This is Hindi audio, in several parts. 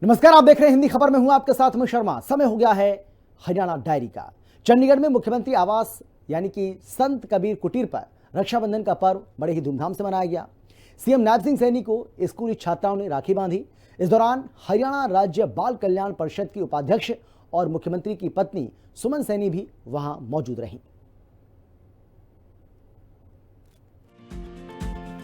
नमस्कार, आप देख रहे हैं हिंदी खबर में हूं आपके साथ में शर्मा। समय हो गया है हरियाणा डायरी का। चंडीगढ़ में मुख्यमंत्री आवास यानी कि संत कबीर कुटीर पर रक्षाबंधन का पर्व बड़े ही धूमधाम से मनाया गया। सीएम नायब सिंह सैनी को स्कूली छात्राओं ने राखी बांधी। इस दौरान हरियाणा राज्य बाल कल्याण परिषद की उपाध्यक्ष और मुख्यमंत्री की पत्नी सुमन सैनी भी वहां मौजूद रहीं।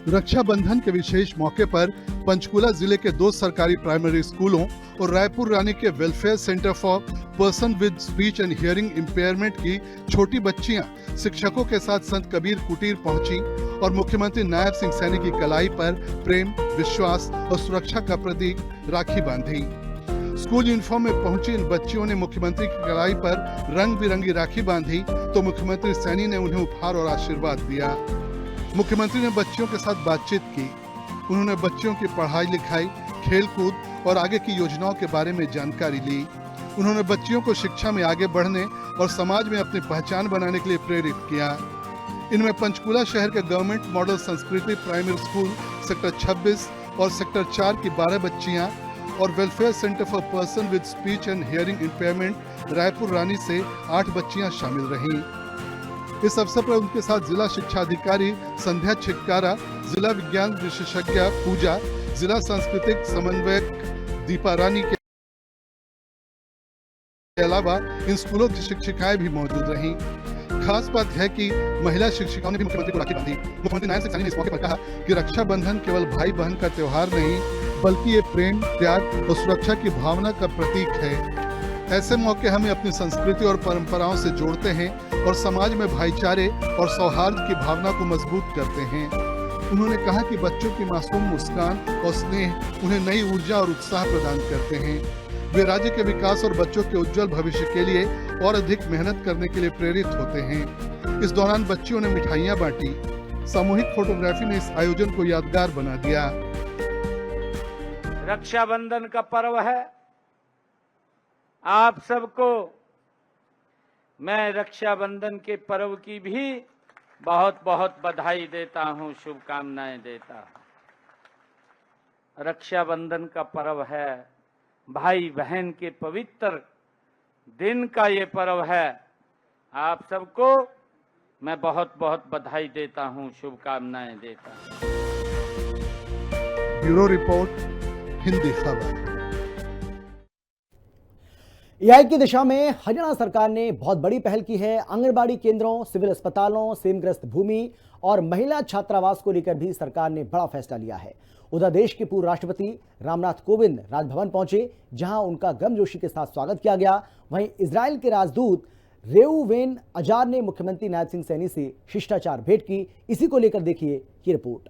रक्षाबंधन के विशेष मौके पर पंचकुला जिले के 2 सरकारी प्राइमरी स्कूलों और रायपुर रानी के welfare centre for person with speech and hearing impairment की छोटी बच्चियां शिक्षकों के साथ संत कबीर कुटीर पहुंची और मुख्यमंत्री नायब सिंह सैनी की कलाई पर प्रेम, विश्वास और सुरक्षा का प्रतीक राखी बांधी। स्कूल यूनिफॉर्म में पहुंची इन बच्चियों ने मुख्यमंत्री की कलाई पर रंग बिरंगी राखी बांधी तो मुख्यमंत्री सैनी ने उन्हें उपहार और आशीर्वाद दिया। मुख्यमंत्री ने बच्चियों के साथ बातचीत की। उन्होंने बच्चियों की पढ़ाई लिखाई, खेल कूद और आगे की योजनाओं के बारे में जानकारी ली। उन्होंने बच्चियों को शिक्षा में आगे बढ़ने और समाज में अपनी पहचान बनाने के लिए प्रेरित किया। इनमें पंचकुला शहर के government model Sanskriti primary school sector 26 और सेक्टर 4 की 12 बच्चियां और welfare centre for person with speech and hearing impairment Raipur Rani से 8 बच्चियां शामिल रहीं। इस अवसर पर उनके साथ जिला शिक्षा अधिकारी संध्या छिटकारा, जिला विज्ञान विशेषज्ञ पूजा, जिला सांस्कृतिक समन्वयक दीपा रानी के अलावा इन स्कूलों की शिक्षिकाएं भी मौजूद रहीं। खास बात है कि महिला शिक्षिकाओं ने भी मुख्यमंत्री को राखी बांधी। मुख्यमंत्री नायब सिंह सैनी ने इस मौके पर कहा कि रक्षाबंधन केवल भाई बहन का त्योहार नहीं बल्कि ये प्रेम, त्याग और सुरक्षा की भावना का प्रतीक है। ऐसे मौके हमें अपनी संस्कृति और परंपराओं से जोड़ते हैं और समाज में भाईचारे और सौहार्द की भावना को मजबूत करते हैं। उन्होंने कहा कि बच्चों की मासूम मुस्कान और स्नेह उन्हें नई ऊर्जा और उत्साह प्रदान करते हैं। वे राज्य के विकास और बच्चों के उज्जवल भविष्य के लिए और अधिक मेहनत करने के लिए प्रेरित होते हैं। इस दौरान बच्चियों ने मिठाइयां बांटी। सामूहिक फोटोग्राफी ने इस आयोजन को यादगार बना दिया। रक्षाबंधन का पर्व है। आप सबको मैं रक्षाबंधन के पर्व की भी बहुत बहुत बधाई देता हूं, शुभकामनाएं देता हूं। रक्षाबंधन का पर्व है, भाई बहन के पवित्र दिन का ये पर्व है। आप सबको मैं बहुत बहुत बधाई देता हूं, शुभकामनाएं देता हूं। ब्यूरो रिपोर्ट, हिंदी खबर। एआई की दिशा में हरियाणा सरकार ने बहुत बड़ी पहल की है। आंगनबाड़ी केंद्रों, सिविल अस्पतालों, सेमग्रस्त भूमि और महिला छात्रावास को लेकर भी सरकार ने बड़ा फैसला लिया है। उधर देश के पूर्व राष्ट्रपति रामनाथ कोविंद राजभवन पहुंचे, जहां उनका गर्मजोशी के साथ स्वागत किया गया। वहीं इजराइल के राजदूत रेउवेन अजार ने मुख्यमंत्री नायब सिंह सैनी से शिष्टाचार भेंट की। इसी को लेकर देखिए ये रिपोर्ट।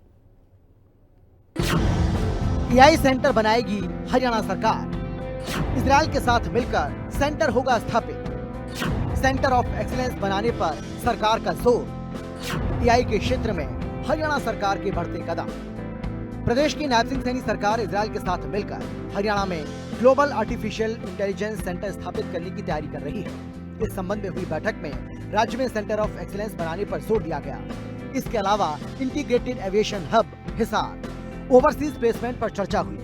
एआई सेंटर बनाएगी हरियाणा सरकार। इजराइल के साथ मिलकर सेंटर होगा स्थापित। सेंटर ऑफ एक्सीलेंस बनाने पर सरकार का जोर। एआई के क्षेत्र में हरियाणा सरकार के बढ़ते कदम। प्रदेश की नायब सिंह सैनी सरकार इजराइल के साथ मिलकर हरियाणा में ग्लोबल आर्टिफिशियल इंटेलिजेंस सेंटर स्थापित करने की तैयारी कर रही है। इस संबंध में हुई बैठक में राज्य में सेंटर ऑफ एक्सीलेंस बनाने पर जोर दिया गया। इसके अलावा integrated aviation hub Hisar, overseas placement पर चर्चा हुई।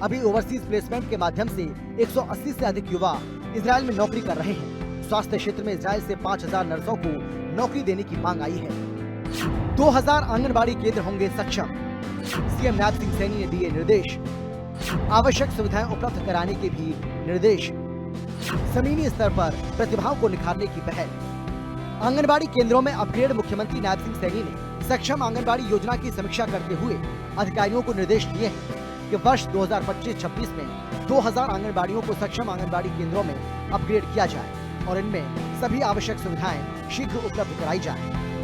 अभी ओवरसीज प्लेसमेंट के माध्यम से 180 से अधिक युवा इजराइल में नौकरी कर रहे हैं। स्वास्थ्य क्षेत्र में इजराइल से 5000 नर्सों को नौकरी देने की मांग आई है। 2000 आंगनबाड़ी केंद्र होंगे सक्षम। सीएम नायब सिंह सैनी ने दिए निर्देश। आवश्यक सुविधाएं उपलब्ध कराने के भी निर्देश। जमीनी स्तर पर प्रतिभाओं को निखारने की पहल। आंगनबाड़ी केंद्रों में अपग्रेड। मुख्यमंत्री नायब सिंह सैनी ने सक्षम आंगनबाड़ी योजना की समीक्षा करते हुए अधिकारियों को निर्देश दिए हैं कि वर्ष 2025-26 में 2000 आंगनबाड़ियों को सक्षम आंगनबाड़ी केंद्रों में अपग्रेड किया जाए और इनमें सभी आवश्यक सुविधाएं शीघ्र उपलब्ध कराई जाए।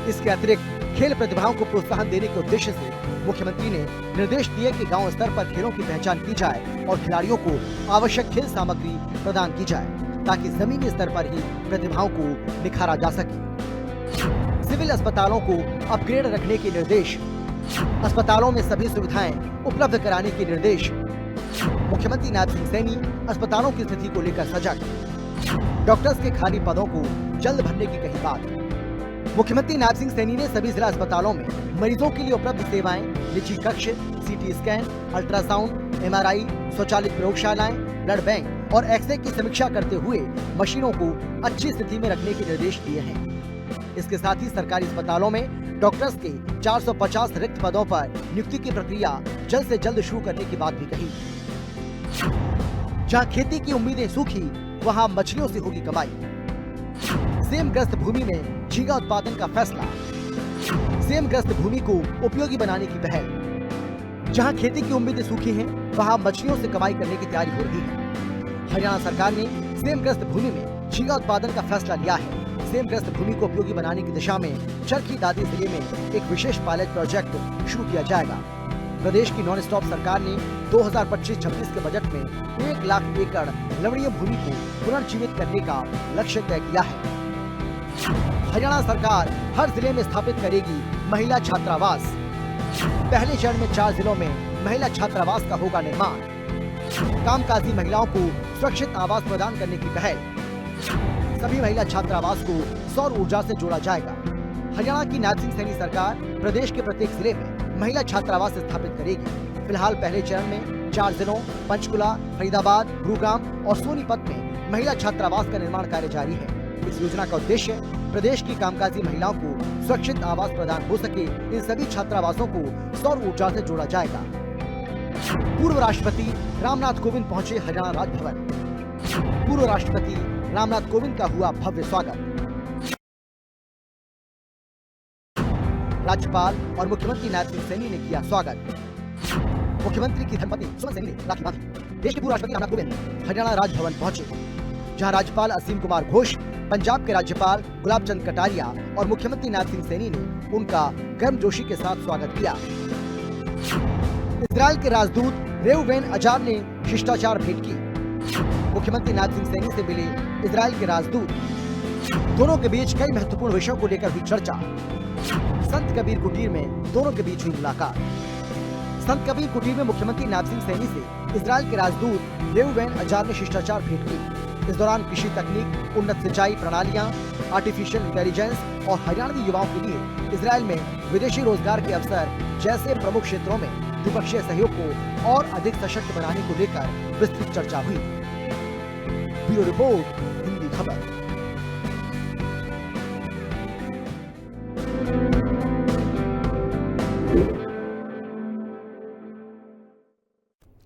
इसके अतिरिक्त खेल प्रतिभाओं को प्रोत्साहन देने के उद्देश्य से मुख्यमंत्री ने निर्देश दिए कि गांव स्तर पर खेलों की पहचान की जाए और खिलाड़ियों को आवश्यक खेल सामग्री प्रदान की जाए ताकि जमीनी स्तर पर ही प्रतिभाओं को निखारा जा सके। सिविल अस्पतालों को अपग्रेड रखने के निर्देश। अस्पतालों में सभी सुविधाएं उपलब्ध कराने के निर्देश। मुख्यमंत्री नायब सिंह सैनी अस्पतालों की स्थिति को लेकर सजग। डॉक्टर्स के खाली पदों को जल्द भरने की कही बात। मुख्यमंत्री नायब सिंह सैनी ने सभी जिला अस्पतालों में मरीजों के लिए उपलब्ध सेवाएं, निजी कक्ष, सीटी स्कैन, अल्ट्रासाउंड, एमआरआई, स्वचालित प्रयोगशालाएं, ब्लड बैंक और एक्सरे की समीक्षा करते हुए मशीनों को अच्छी स्थिति में रखने के निर्देश दिए हैं। इसके साथ ही सरकारी अस्पतालों में डॉक्टर्स के 450 रिक्त पदों पर नियुक्ति की प्रक्रिया जल्द से जल्द शुरू करने की बात भी कही। जहां खेती की उम्मीदें सूखी, वहां मछलियों से होगी कमाई। सेमग्रस्त भूमि में झींगा उत्पादन का फैसला। सेमग्रस्त भूमि को उपयोगी बनाने की पहल। जहां खेती की उम्मीदें सूखी हैं, वहां मछलियों से कमाई करने की तैयारी हो रही है। हरियाणा सरकार ने सेमग्रस्त भूमि में झींगा उत्पादन का फैसला लिया है। सेमग्रस्त भूमि को उपयोगी बनाने की दिशा में चरखी दादरी जिले में एक विशेष पायलट प्रोजेक्ट शुरू किया जाएगा। प्रदेश की नॉन स्टॉप सरकार ने 2025-26 के बजट में 1 लाख एकड़ लवणीय भूमि को पुनर्जीवित करने का लक्ष्य तय किया है। हरियाणा सरकार हर जिले में स्थापित करेगी महिला छात्रावास। पहले चरण में 4 जिलों में महिला छात्रावास का होगा निर्माण। कामकाजी महिलाओं को सुरक्षित आवास प्रदान करने की पहल। सभी महिला छात्रावास को सौर ऊर्जा से जोड़ा जाएगा। हरियाणा की नायब सिंह सैनी सरकार प्रदेश के प्रत्येक जिले में महिला छात्रावास स्थापित करेगी। फिलहाल पहले चरण में 4 जिलों पंचकुला, फरीदाबाद, गुरुग्राम और सोनीपत में महिला छात्रावास का निर्माण कार्य जारी है। इस योजना का उद्देश्य प्रदेश की कामकाजी महिलाओं को सुरक्षित आवास प्रदान हो सके। इन सभी छात्रावासों को सौर ऊर्जा से जोड़ा जाएगा। पूर्व राष्ट्रपति रामनाथ कोविंद पहुंचे हरियाणा राजभवन। पूर्व राष्ट्रपति रामनाथ कोविंद का हुआ भव्य स्वागत। राज्यपाल और मुख्यमंत्री नायब सिंह सैनी ने किया स्वागत। मुख्यमंत्री की धर्मपत्नी सुमन सैनी ने राखी बांधी। देश के पूर्व राष्ट्रपति रामनाथ कोविंद हरियाणा राजभवन पहुंचे, जहां राज्यपाल असीम कुमार घोष, पंजाब के राज्यपाल गुलाब चंद कटारिया और मुख्यमंत्री नायब सिंह सैनी ने उनका गर्मजोशी के साथ स्वागत किया। इजरायल के राजदूत रेउवेन अजार ने शिष्टाचार भेंट की। मुख्यमंत्री नायब सिंह सैनी से मिले इजरायल के राजदूत। दोनों के बीच कई महत्वपूर्ण विषयों को लेकर हुई चर्चा। संत कबीर कुटीर में दोनों के बीच हुई मुलाकात। संत कबीर कुटीर में मुख्यमंत्री नायब सिंह सैनी से इजरायल के राजदूत रेउवेन अजार ने शिष्टाचार भेंट की। इस दौरान कृषि तकनीक, उन्नत सिंचाई प्रणालियां, आर्टिफिशियल इंटेलिजेंस और हरियाणवी युवाओं के लिए इजरायल में विदेशी रोजगार के अवसर जैसे प्रमुख क्षेत्रों में द्विपक्षीय सहयोग को और अधिक सशक्त बनाने को लेकर विस्तृत चर्चा हुई। ब्यूरो रिपोर्ट, हिंदी खबर।